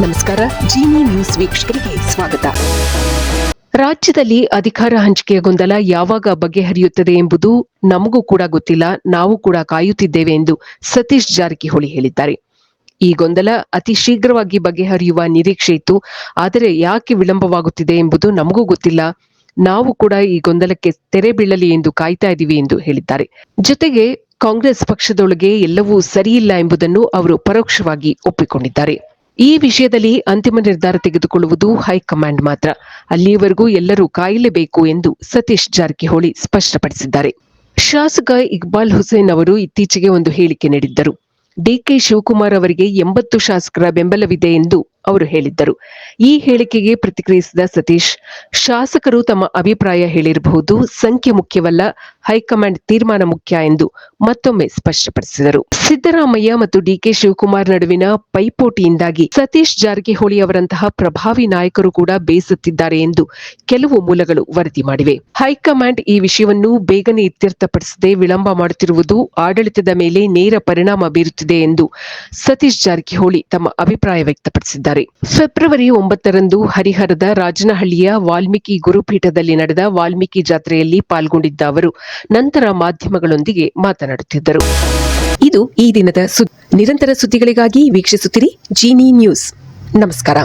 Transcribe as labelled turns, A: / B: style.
A: ನಮಸ್ಕಾರ. ಜಿನಿ ನ್ಯೂಸ್ ವೀಕ್ಷಕರಿಗೆ ಸ್ವಾಗತ. ರಾಜ್ಯದಲ್ಲಿ ಅಧಿಕಾರ ಹಂಚಿಕೆಯ ಗೊಂದಲ ಯಾವಾಗ ಬಗೆಹರಿಯುತ್ತದೆ ಎಂಬುದು ನಮಗೂ ಕೂಡ ಗೊತ್ತಿಲ್ಲ, ನಾವು ಕೂಡ ಕಾಯುತ್ತಿದ್ದೇವೆ ಎಂದು ಸತೀಶ್ ಜಾರಕಿಹೊಳಿ ಹೇಳಿದ್ದಾರೆ. ಈ ಗೊಂದಲ ಅತಿ ಶೀಘ್ರವಾಗಿ ಬಗೆಹರಿಯುವ ನಿರೀಕ್ಷೆ ಇತ್ತು, ಆದರೆ ಯಾಕೆ ವಿಳಂಬವಾಗುತ್ತಿದೆ ಎಂಬುದು ನಮಗೂ ಗೊತ್ತಿಲ್ಲ, ನಾವು ಕೂಡ ಈ ಗೊಂದಲಕ್ಕೆ ತೆರೆ ಬೀಳಲಿ ಎಂದು ಕಾಯ್ತಾ ಇದ್ದೀವಿ ಎಂದು ಹೇಳಿದ್ದಾರೆ. ಜೊತೆಗೆ ಕಾಂಗ್ರೆಸ್ ಪಕ್ಷದೊಳಗೆ ಎಲ್ಲವೂ ಸರಿಯಿಲ್ಲ ಎಂಬುದನ್ನು ಅವರು ಪರೋಕ್ಷವಾಗಿ ಒಪ್ಪಿಕೊಂಡಿದ್ದಾರೆ. ಈ ವಿಷಯದಲ್ಲಿ ಅಂತಿಮ ನಿರ್ಧಾರ ತೆಗೆದುಕೊಳ್ಳುವುದು ಹೈಕಮಾಂಡ್ ಮಾತ್ರ, ಅಲ್ಲಿಯವರೆಗೂ ಎಲ್ಲರೂ ಕಾಯಲೇಬೇಕು ಎಂದು ಸತೀಶ್ ಜಾರಕಿಹೊಳಿ ಸ್ಪಷ್ಟಪಡಿಸಿದ್ದಾರೆ. ಶಾಸಕ ಇಕ್ಬಾಲ್ ಹುಸೇನ್ ಅವರು ಇತ್ತೀಚೆಗೆ ಒಂದು ಹೇಳಿಕೆ ನೀಡಿದ್ದರು. ಡಿಕೆ ಶಿವಕುಮಾರ್ ಅವರಿಗೆ 80 ಶಾಸಕರ ಬೆಂಬಲವಿದೆ ಎಂದು ಅವರು ಹೇಳಿದ್ದರು. ಈ ಹೇಳಿಕೆಗೆ ಪ್ರತಿಕ್ರಿಯಿಸಿದ ಸತೀಶ್, ಶಾಸಕರು ತಮ್ಮ ಅಭಿಪ್ರಾಯ ಹೇಳಿರಬಹುದು, ಸಂಖ್ಯೆ ಮುಖ್ಯವಲ್ಲ, ಹೈಕಮಾಂಡ್ ತೀರ್ಮಾನ ಮುಖ್ಯ ಎಂದು ಮತ್ತೊಮ್ಮೆ ಸ್ಪಷ್ಟಪಡಿಸಿದರು. ಸಿದ್ದರಾಮಯ್ಯ ಮತ್ತು ಡಿಕೆ ಶಿವಕುಮಾರ್ ನಡುವಿನ ಪೈಪೋಟಿಯಿಂದಾಗಿ ಸತೀಶ್ ಜಾರಕಿಹೊಳಿ ಅವರಂತಹ ಪ್ರಭಾವಿ ನಾಯಕರು ಕೂಡ ಬೇಸತ್ತಿದ್ದಾರೆ ಎಂದು ಕೆಲವು ಮೂಲಗಳು ವರದಿ ಮಾಡಿವೆ. ಹೈಕಮಾಂಡ್ ಈ ವಿಷಯವನ್ನು ಬೇಗನೆ ಇತ್ಯರ್ಥಪಡಿಸದೆ ವಿಳಂಬ ಮಾಡುತ್ತಿರುವುದು ಆಡಳಿತದ ಮೇಲೆ ನೇರ ಪರಿಣಾಮ ಬೀರುತ್ತಿದೆ ಎಂದು ಸತೀಶ್ ಜಾರಕಿಹೊಳಿ ತಮ್ಮ ಅಭಿಪ್ರಾಯ ವ್ಯಕ್ತಪಡಿಸಿದ್ದಾರೆ. ಫೆಬ್ರವರಿ 9ರಂದು ಹರಿಹರದ ರಾಜನಹಳ್ಳಿಯ ವಾಲ್ಮೀಕಿ ಗುರುಪೀಠದಲ್ಲಿ ನಡೆದ ವಾಲ್ಮೀಕಿ ಜಾತ್ರೆಯಲ್ಲಿ ಪಾಲ್ಗೊಂಡಿದ್ದ ಅವರು ನಂತರ ಮಾಧ್ಯಮಗಳೊಂದಿಗೆ ಮಾತನಾಡುತ್ತಿದ್ದರು. ಇದು ಈ ದಿನದ ನಿರಂತರ ಸುದ್ದಿಗಳಿಗಾಗಿ ವೀಕ್ಷಿಸುತ್ತಿರಿ ಜಿನಿ ನ್ಯೂಸ್. ನಮಸ್ಕಾರ.